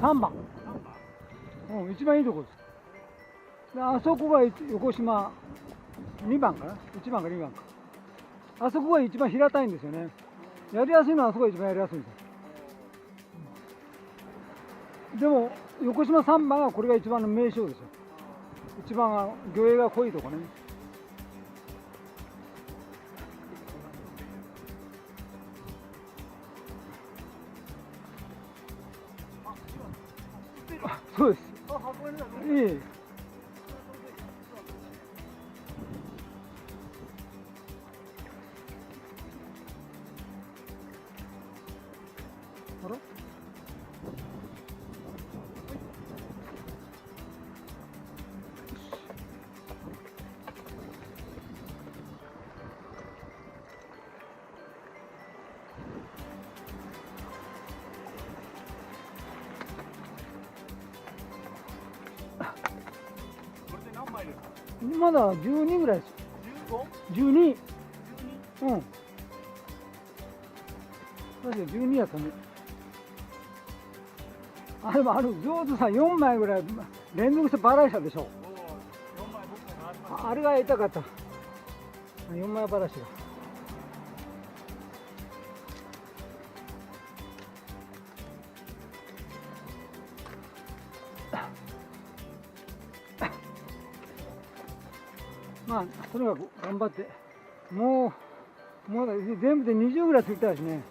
3番。うん、一番いいとこです。であそこが横島2番かな、1番か2番か。あそこが一番平たいんですよね。やりやすいのはあそこが一番やりやすいんですよ。でも横島3番はこれが一番の名勝ですよ。一番魚影が濃いとこね。そうです。いい。あら？まだ12ぐらいです。12。うん。確か12やったね。でも上手さ4枚ぐらい連続してバラしたでしょ。あれが痛かった。4枚バラシが。まあとにかく頑張って、もう全部で20ぐらいついたしね。